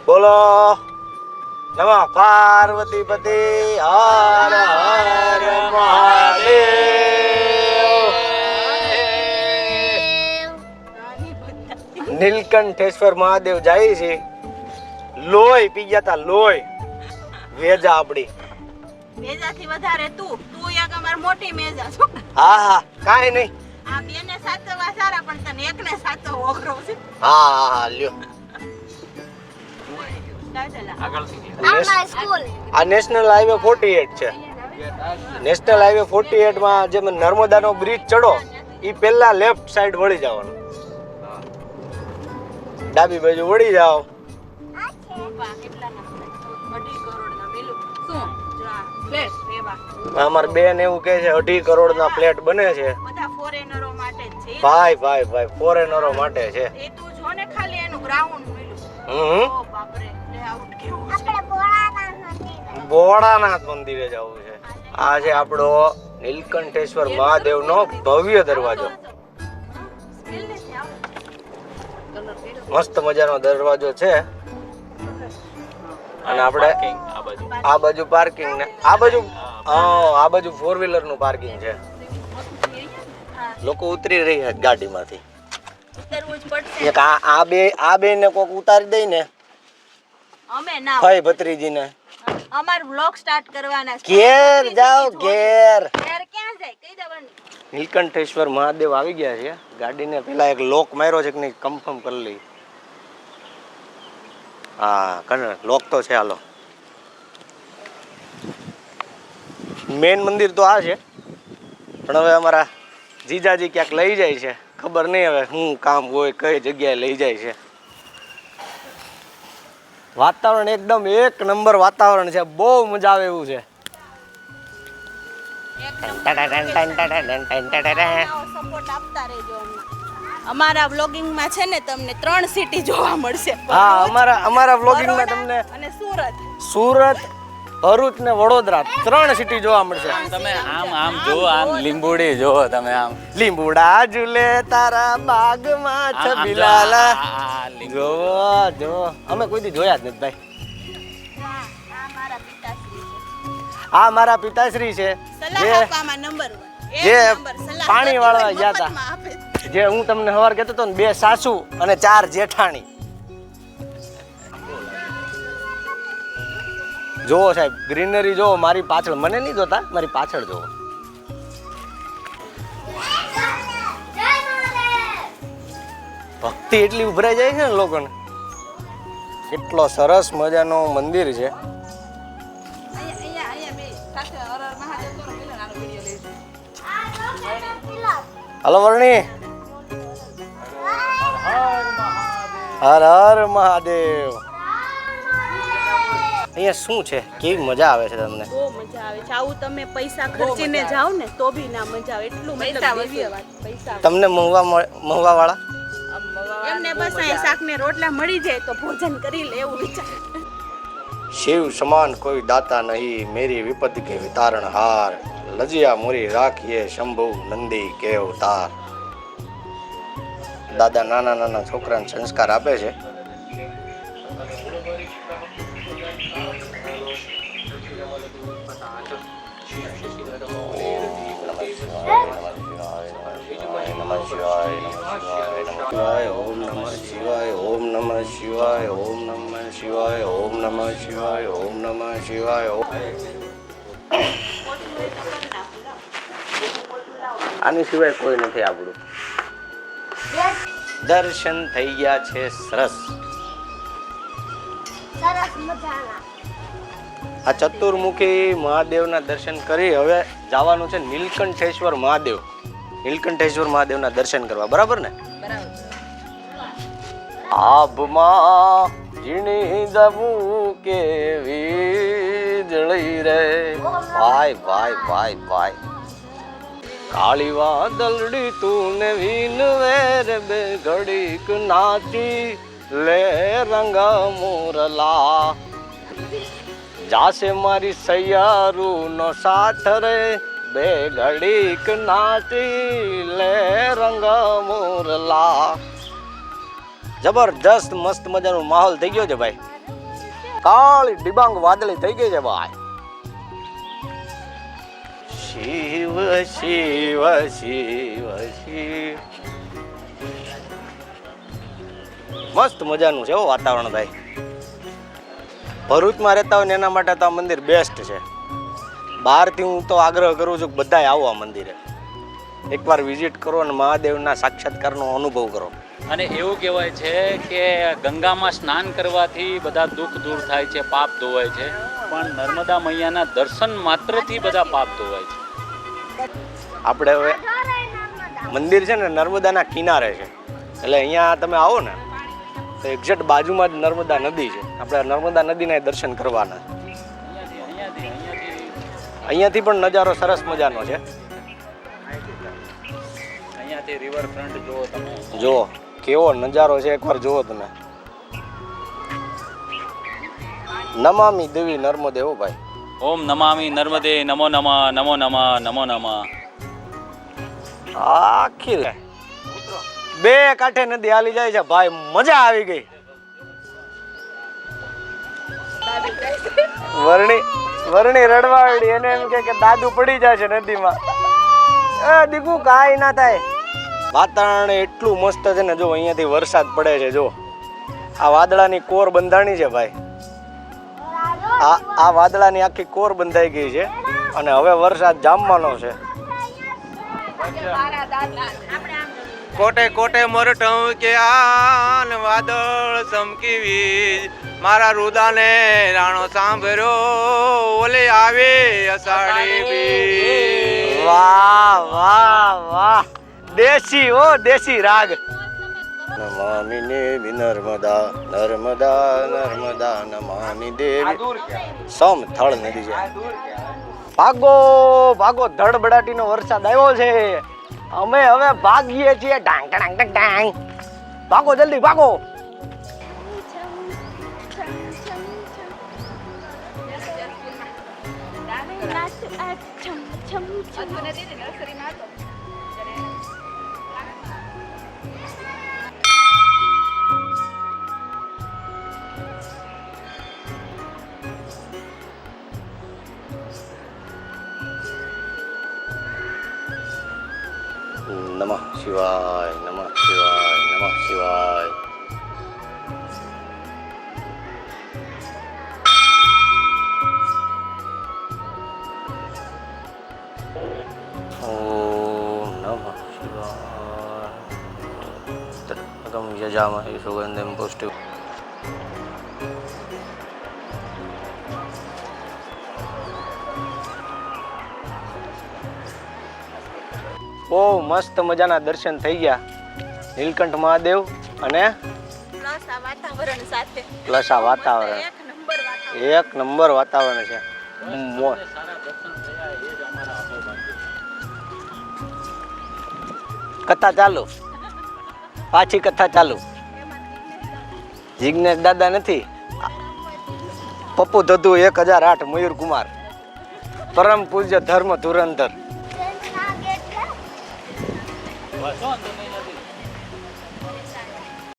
બોલો નમઃ પાર્વતી પતિ હર હર મહાદેવ। નીલકંઠેશ્વર મહાદેવ જાય છે। લોહી પી ગયા તા લોહી વેજા આપડી મેજાથી વધારે તું એક અમાર મોટી મેજા છો। હા હા કાઈ નહીં આ બેને સાચવવા સારા પણ તને એકને સાચવવો અઘરો છે। હા હા હા લ્યો આ નેશનલ હાઈવે 48 છે। નેશનલ હાઈવે 48 માં જે નર્મદાનો બ્રિજ ચડો ઈ પહેલા લેફ્ટ સાઈડ વળી જવાનું, ડાબી બાજુ વળી જાઓ। અમાર બેન એવું કહે છે 2.5 કરોડના ફ્લેટ બને છે। બધા ફોરેનરો માટે જ છે ભાઈ ભાઈ ભાઈ ફોરેનરો માટે છે। એ તું જો ને ખાલી એનું ગ્રાઉન્ડ મળ્યું। ઓ બાપ રે લેઆઉટ કેવું છે। ભોળાનાથ મંદિરે જવું છે। આ છે આપણો નીલકંઠેશ્વર મહાદેવનો ભવ્ય દરવાજો। મસ્ત મજાનો દરવાજો છે અને આપણે આ બાજુ પાર્કિંગ ને આ બાજુ 4 વ્હીલર નું પાર્કિંગ છે। લોકો ઉતરી રહ્યા છે ગાડીમાંથી। ઉતરવું જ પડશે। એક આ બે ને કોક ઉતારી દઈ ને અમે ના ભાઈ ભત્રીજીને અમાર વ્લોગ સ્ટાર્ટ કરવાના છે। ઘેર જાઓ ઘેર। ઘેર ક્યાં જાય કઈ દેવાનું। નીલકંઠેશ્વર મહાદેવ આવી ગયા છે। ગાડીને પેલા એક લોક માર્યો છે કે નહીં કન્ફર્મ કરી લઈ। હા લોક તો છે। હાલો મેન મંદિર તો આ છે પણ હવે અમારા જીજાજી ક્યાંક લઈ જાય છે, ખબર નહીં હવે શું કામ હોય કઈ જગ્યાએ લઈ જાય છે। વાતાવરણ એકદમ એક નંબર વાતાવરણ છે, બહુ મજા આવે એવું છે। સપોર્ટ આપતા રહેજો અમને। અમારા વ્લોગિંગ માં છે ને તમને 3 સિટી જોવા મળશે। હા અમારા વ્લોગિંગમાં તમને અને સુરત, ભરૂચ ને વડોદરા 3 સિટી જોવા મળશે। તમે આમ જો આમ લીંબુડી જો તમે આમ લીંબુડા ઝૂલે તારા બાગમાં છબીલાલા જો જો અમે કોઈ દી જોયા જ નથી ભાઈ। આ મારા પિતાશ્રી છે જે પાણી વાળવા ગયા હતા, જે હું તમને સવાર કહેતો હતો ને 2 સાસુ અને 4 જેઠાણી। જોવો સાહેબ ગ્રીનરી જોવો, મારી પાછળ મને નહીં જોતા, મારી પાછળ જોવો। ભક્તિ એટલી ઉભરાઈ જાય છે ને લોકોને। કેટલો સરસ મજાનો મંદિર છે। હલો વર્ણી, હર હર મહાદેવ। અહીંયા શું છે, કેવી મજા આવે છે તમને? બહુ મજા આવે છે। આવું તમે પૈસા ખર્ચીને જાવ ને તો બી ના મજા આવે એટલું પૈસા તમને મહુવા વાળા એમને બસ અહીંયા શાક ને રોટલા મળી જાય તો ભોજન કરી લે એવું વિચાર। શિવ સમાન કોઈ દાતા નહીં, મેરી વિપત્તિ કે વિતારણ હાર, લજિયા મોરી રાખીએ શંભુ નંદી કે અવતાર। દાદા નાના નાના છોકરાને સંસ્કાર આપે છે। ઓમ નમઃ શિવાય, ઓમ નમઃ શિવાય, ઓમ નમઃ શિવાય, ઓમ નમઃ શિવાય, ઓમ નમઃ શિવાય। આની સિવાય કોઈ નથી આપણું। દર્શન થઈ ગયા છે સરસ। આ ચતુર્મુખી મહાદેવના દર્શન કરી હવે જવાનું છે નીલકંઠેશ્વર મહાદેવ। નીલકંઠેશ્વર મહાદેવના દર્શન કરવા, બરાબર ને? આભમાં ઝીણી જવું કે વીજળી રે, ભાઈ ભાઈ ભાઈ ભાઈ। કાળી વાદળડી તું ને વિનવેર બે ઘડીક નાચી લે રંગ મોરલા, જાસે મારી સૈયારું નો સાથ રે બે ઘડીક નાચી લે રંગ મોરલા। જબરજસ્ત મસ્ત મજાનો માહોલ થઈ ગયો છે ભાઈ। કાળી ડિબાંગ વાદળી થઈ ગઈ છે ભાઈ. શિવ શિવ શિવ શિવ. મસ્ત મજાનું છે હો વાતાવરણ ભાઈ. ભરૂચમાં રહેતા હોય ને એના માટે તો આ મંદિર બેસ્ટ છે. બહારથી હું તો આગ્રહ કરું છું કે બધાય આવો આ મંદિરે, એકવાર વિઝિટ કરો અને મહાદેવના સાક્ષાત્કારનો અનુભવ કરો. અને એવું કહેવાય છે કે ગંગામાં સ્નાન કરવાથી બધા દુઃખ દૂર થાય છે, પાપ ધોવાય છે, પણ નર્મદા મૈયાના દર્શન માત્રથી બધા પાપ ધોવાય છે. આપણે હવે મંદિર છે ને નર્મદાના કિનારે છે, એટલે અહીંયા તમે આવો ને તો એક્ઝેક્ટ બાજુમાં જ નર્મદા નદી છે. આપણે નર્મદા નદીના દર્શન કરવાના. અહીંયાથી પણ નજારો સરસ મજાનો છે. અહીંયાથી રિવરફ્રન્ટ જુઓ તમે, જુઓ કેવો નજારો છે, એકવાર જુઓ તમે. નમામી દેવી નર્મદે હો ભાઈ. ઓમ નમામિ નર્મદે નમો નમઃ નમો નમઃ નમો નમઃ. આખી બે કાંઠે નદી હાલી જાય છે ભાઈ, મજા આવી ગઈ. વરણી રડવાડી, એને એમ કે દાદુ પડી જાય છે નદીમાં. એ દીકુ કાંઈ ના થાય. વાતાવરણ એટલું મસ્ત છે ને, જો અહીંયાથી વરસાદ પડે છે. જો આ વાદળાની કોર બંધાણી છે ભાઈ, આ વાદળાની આખી કોર બંધાઈ ગઈ છે અને હવે વરસાદ જામવાનો છે. કોટે કોટે મરટં કે આન વાદળ ચમકી વીજ, મારા રુદાને રાણો સાંભળ્યો ઓલે આવે અષાઢી બીજ. વાહ વાહ વાહ, દેશી ઓ દેશી રાગ. નમામિ દેવી નર્મદા નર્મદા નર્મદા નમામિ દેવી. સમ થળ નદી છે. ભાગો ભાગો, ધડબડાટીનો વરસાદ આવ્યો છે. અમે હવે ભાગીએ છીએ. ડાંગ ડાંગ ડાંગ ડાંગ. ભાગો જલ્દી ભાગો. નમઃ શિવાય નમઃ શિવાય નમઃ શિવાય. ઓમ નમઃ શિવાય. તત્કમ યજામહે સુગંધિમ પુષ્ટિ. બહુ મસ્ત મજાના દર્શન થઈ ગયા નીલકંઠ મહાદેવ અને પ્લસ આ વાતાવરણ સાથે પ્લસ આ વાતાવરણ. એક નંબર વાતાવરણ. એક નંબર વાતાવરણ છે. સારા દર્શન થયા એ જ અમારા અહોભાગ્ય. કથા ચાલુ, પાછી કથા ચાલુ. જિજ્ઞેશ દાદા નથી, પપ્પુ ધધુ 1008 મયુર કુમાર, પરમ પૂજ્ય ધર્મ ધુરંધર. બસ વાંધો નહીં.